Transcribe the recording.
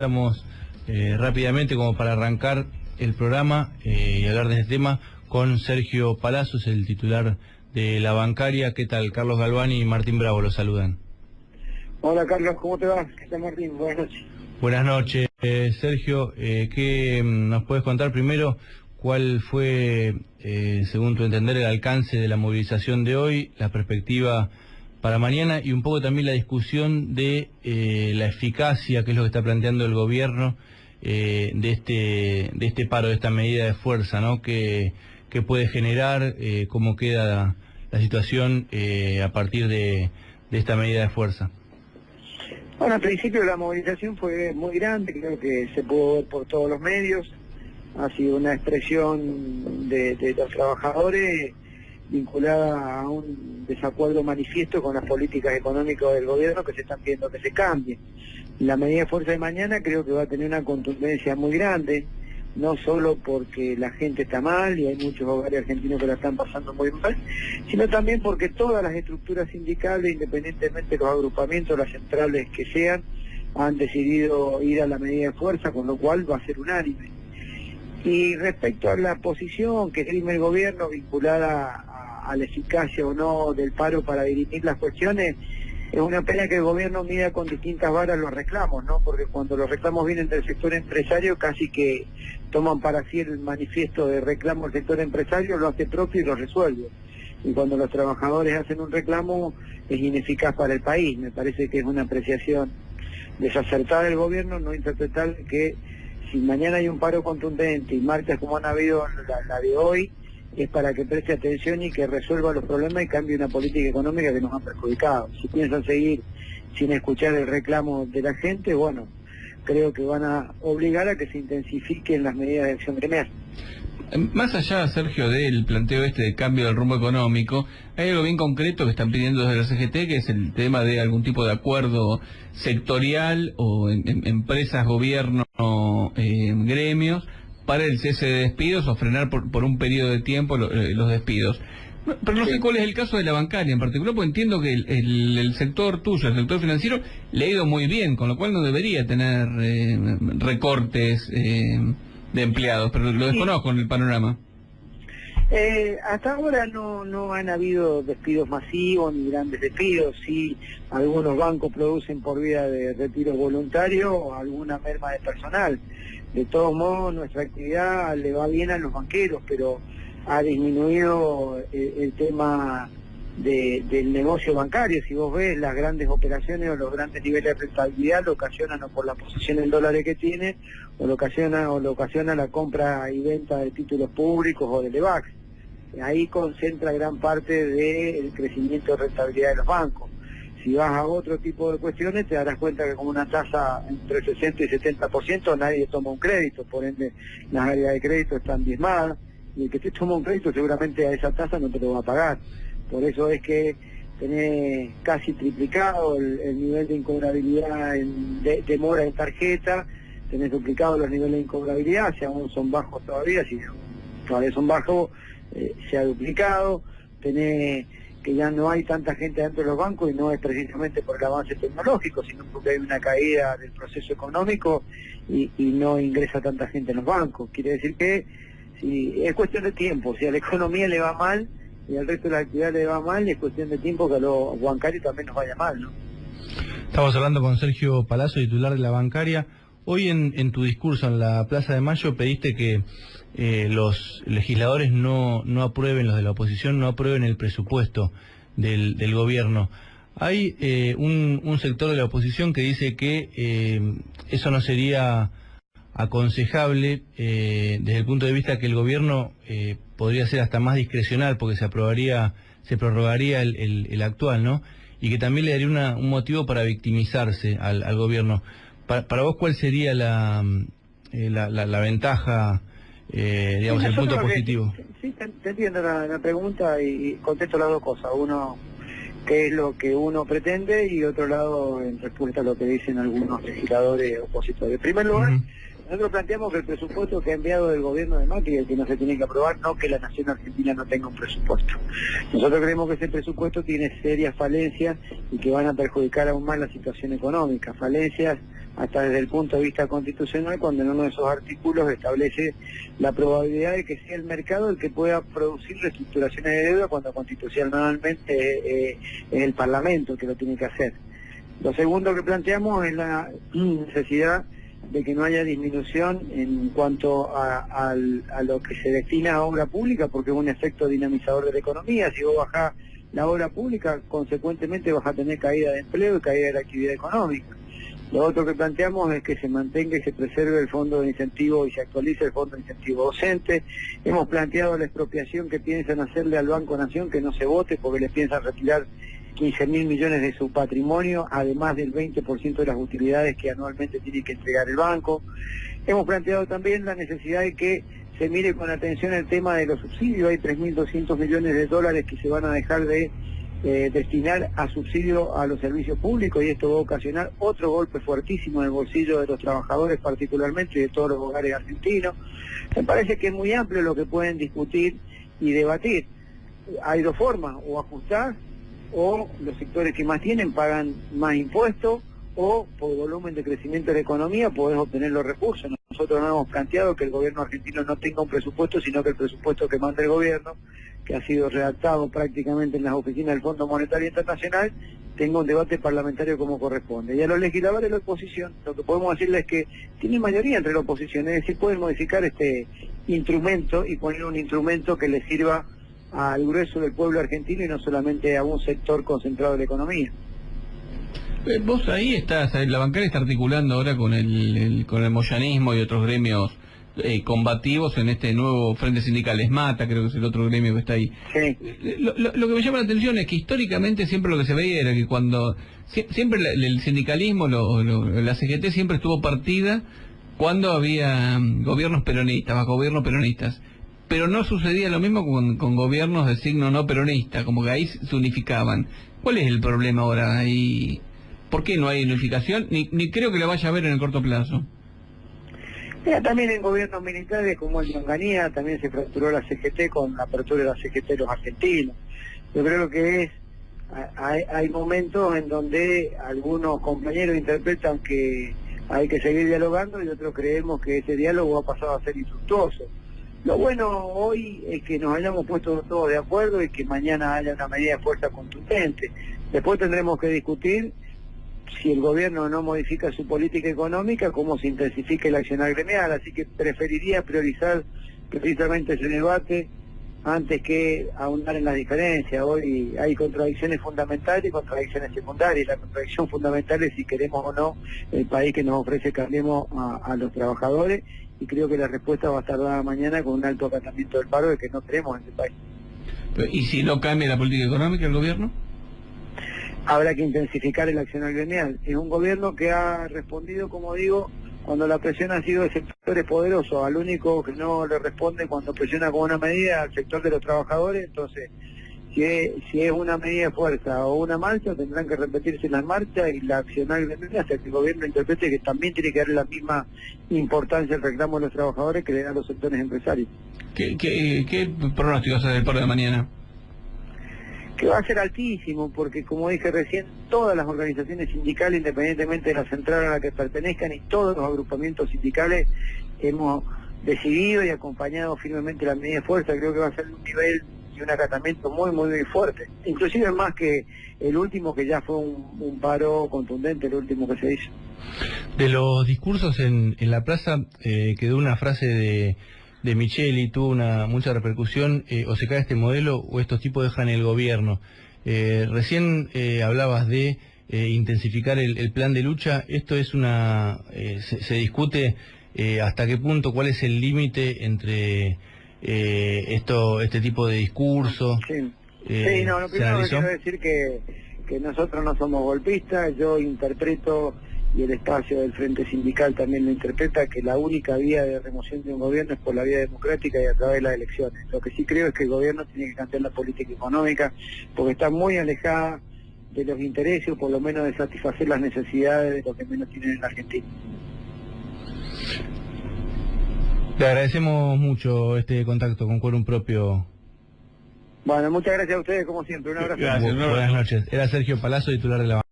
Estamos rápidamente como para arrancar el programa y hablar de este tema con Sergio Palazos, el titular de la bancaria. ¿Qué tal? Carlos Galvani y Martín Bravo los saludan. Hola Carlos, ¿cómo te va? ¿Qué tal Martín? Buenas noches. Buenas noches, Sergio. ¿Qué nos puedes contar primero? ¿Cuál fue, según tu entender, el alcance de la movilización de hoy, la perspectiva para mañana y un poco también la discusión de la eficacia, que es lo que está planteando el gobierno, de este paro, de esta medida de fuerza, ¿no? ¿Qué puede generar? ¿Cómo queda la situación a partir de esta medida de fuerza? Bueno, al principio la movilización fue muy grande, creo que se pudo ver por todos los medios. Ha sido una expresión de los trabajadores vinculada a un desacuerdo manifiesto con las políticas económicas del gobierno que se están viendo que se cambien. La medida de fuerza de mañana creo que va a tener una contundencia muy grande, no solo porque la gente está mal y hay muchos hogares argentinos que la están pasando muy mal, sino también porque todas las estructuras sindicales, independientemente de los agrupamientos, las centrales que sean, han decidido ir a la medida de fuerza, con lo cual va a ser unánime. Y respecto a la posición que tiene el gobierno vinculada a la eficacia o no del paro para dirimir las cuestiones, es una pena que el gobierno mida con distintas varas los reclamos, ¿no? Porque cuando los reclamos vienen del sector empresario, casi que toman para sí el manifiesto de reclamo del sector empresario, lo hace propio y lo resuelve. Y cuando los trabajadores hacen un reclamo, es ineficaz para el país. Me parece que es una apreciación desacertada del gobierno, no interpretar que si mañana hay un paro contundente y marchas como han habido la de hoy, es para que preste atención y que resuelva los problemas y cambie una política económica que nos ha perjudicado. Si piensan seguir sin escuchar el reclamo de la gente, bueno, creo que van a obligar a que se intensifiquen las medidas de acción gremial. Más allá, Sergio, del planteo de cambio del rumbo económico, hay algo bien concreto que están pidiendo desde la CGT, que es el tema de algún tipo de acuerdo sectorial o en empresas, gobierno, gremios, para el cese de despidos o frenar por un periodo de tiempo los despidos. Pero no sé cuál es el caso de la bancaria en particular, porque entiendo que el sector tuyo, el sector financiero, le ha ido muy bien, con lo cual no debería tener recortes de empleados, pero lo desconozco en el panorama. Hasta ahora no han habido despidos masivos ni grandes despidos. Sí, algunos bancos producen por vía de retiro voluntario o alguna merma de personal. De todos modos, nuestra actividad le va bien a los banqueros, pero ha disminuido el tema del negocio bancario. Si vos ves, las grandes operaciones o los grandes niveles de rentabilidad lo ocasionan o por la posición en dólares que tiene, o lo ocasiona la compra y venta de títulos públicos o de LEVAX. Ahí concentra gran parte del crecimiento de rentabilidad de los bancos. Si vas a otro tipo de cuestiones, te darás cuenta que con una tasa entre el 60 y 70% nadie toma un crédito, por ende las áreas de crédito están diezmadas, y el que te toma un crédito seguramente a esa tasa no te lo va a pagar. Por eso es que tenés casi triplicado el nivel de incobrabilidad de mora en tarjeta, tenés duplicado los niveles de incobrabilidad, si aún son bajos todavía, si todavía son bajos, se ha duplicado, tenés que ya no hay tanta gente dentro de los bancos y no es precisamente por el avance tecnológico, sino porque hay una caída del proceso económico y no ingresa tanta gente en los bancos. Quiere decir que si es cuestión de tiempo, si a la economía le va mal y al resto de la actividad le va mal, es cuestión de tiempo que a los bancarios también nos vaya mal, ¿no? Estamos hablando con Sergio Palazzo, titular de la bancaria. Hoy en tu discurso en la Plaza de Mayo pediste que los legisladores no aprueben, los de la oposición no aprueben el presupuesto del gobierno. Hay un sector de la oposición que dice que eso no sería aconsejable desde el punto de vista que el gobierno podría ser hasta más discrecional porque se prorrogaría el actual, ¿no? Y que también le daría un motivo para victimizarse al gobierno. Para vos, ¿cuál sería la ventaja, digamos, el punto positivo? Sí, te entiendo la pregunta y contesto las dos cosas. Uno, qué es lo que uno pretende, y otro lado, en respuesta a lo que dicen algunos legisladores opositores. En primer lugar, nosotros planteamos que el presupuesto que ha enviado el gobierno de Macri es el que no se tiene que aprobar, no que la nación argentina no tenga un presupuesto. Nosotros creemos que ese presupuesto tiene serias falencias y que van a perjudicar aún más la situación económica. Falencias hasta desde el punto de vista constitucional, cuando en uno de esos artículos establece la probabilidad de que sea el mercado el que pueda producir reestructuraciones de deuda, cuando constitucionalmente es el Parlamento el que lo tiene que hacer. Lo segundo que planteamos es la necesidad de que no haya disminución en cuanto a lo que se destina a obra pública, porque es un efecto dinamizador de la economía. Si vos bajás la obra pública, consecuentemente vas a tener caída de empleo y caída de la actividad económica. Lo otro que planteamos es que se mantenga y se preserve el fondo de incentivo y se actualice el fondo de incentivo docente. Hemos planteado la expropiación que piensan hacerle al Banco Nación, que no se vote porque les piensan retirar 15.000 millones de su patrimonio, además del 20% de las utilidades que anualmente tiene que entregar el banco. Hemos planteado también la necesidad de que se mire con atención el tema de los subsidios. Hay 3.200 millones de dólares que se van a dejar de destinar a subsidio a los servicios públicos, y esto va a ocasionar otro golpe fuertísimo en el bolsillo de los trabajadores particularmente y de todos los hogares argentinos. Me parece que es muy amplio lo que pueden discutir y debatir. Hay dos formas: o ajustar, o los sectores que más tienen pagan más impuestos, o por volumen de crecimiento de la economía podés obtener los recursos. Nosotros no hemos planteado que el gobierno argentino no tenga un presupuesto, sino que el presupuesto que manda el gobierno, que ha sido redactado prácticamente en las oficinas del Fondo Monetario Internacional, tenga un debate parlamentario como corresponde. Y a los legisladores de la oposición, lo que podemos decirles es que tienen mayoría entre la oposición, es decir, pueden modificar este instrumento y poner un instrumento que les sirva al grueso del pueblo argentino y no solamente a un sector concentrado de la economía. Vos ahí estás, la bancaria está articulando ahora con el moyanismo y otros gremios combativos en este nuevo Frente Sindical. ESMATA creo que es el otro gremio que está ahí. Sí. Lo que me llama la atención es que históricamente siempre lo que se veía era que cuando siempre el sindicalismo, la CGT siempre estuvo partida cuando había gobiernos peronistas, bajo gobiernos peronistas. Pero no sucedía lo mismo con gobiernos de signo no peronista, como que ahí se unificaban. ¿Cuál es el problema ahora? ¿Y por qué no hay unificación? Ni creo que la vaya a haber en el corto plazo. También en gobiernos militares como el de Onganía también se fracturó la CGT con la apertura de la CGT de los argentinos. Yo creo que hay momentos en donde algunos compañeros interpretan que hay que seguir dialogando y otros creemos que ese diálogo ha pasado a ser infructuoso. Lo bueno hoy es que nos hayamos puesto todos de acuerdo y que mañana haya una medida de fuerza contundente. Después tendremos que discutir, si el gobierno no modifica su política económica, cómo se intensifica el accionar gremial. Así que preferiría priorizar precisamente ese debate antes que ahondar en las diferencias. Hoy hay contradicciones fundamentales y contradicciones secundarias. La contradicción fundamental es si queremos o no el país que nos ofrece Cambiemos a los trabajadores, y creo que la respuesta va a estar dada mañana con un alto acatamiento del paro de que no queremos en este país. ¿Y si no cambia la política económica el gobierno? Habrá que intensificar el accionar gremial. Es un gobierno que ha respondido, como digo, cuando la presión ha sido de sectores poderosos. Al único que no le responde cuando presiona con una medida al sector de los trabajadores. Entonces, si es una medida de fuerza o una marcha, tendrán que repetirse las marchas y la accionar gremial hasta que el gobierno interprete que también tiene que darle la misma importancia al reclamo de los trabajadores que le dan los sectores empresarios. ¿Qué pronóstico hace del paro de mañana? Que va a ser altísimo, porque como dije recién, todas las organizaciones sindicales, independientemente de la central a la que pertenezcan, y todos los agrupamientos sindicales hemos decidido y acompañado firmemente la medida de fuerza. Creo que va a ser un nivel y un acatamiento muy fuerte, inclusive más que el último, que ya fue un paro contundente, el último que se hizo. De los discursos en la plaza quedó una frase de Micheli, tuvo mucha repercusión: o se cae este modelo o estos tipos dejan el gobierno. Recién hablabas de intensificar el plan de lucha. Esto es se discute hasta qué punto, cuál es el límite entre este tipo de discurso. Sí, lo primero que quiero decir que nosotros no somos golpistas. Yo interpreto, y el espacio del Frente Sindical también lo interpreta, que la única vía de remoción de un gobierno es por la vía democrática y a través de las elecciones. Lo que sí creo es que el gobierno tiene que cambiar la política económica, porque está muy alejada de los intereses, o por lo menos de satisfacer las necesidades de los que menos tienen en la Argentina. Le agradecemos mucho este contacto con Quórum Propio. Bueno, muchas gracias a ustedes, como siempre. Un abrazo. Gracias, Buenas noches. Era Sergio Palazzo, titular de la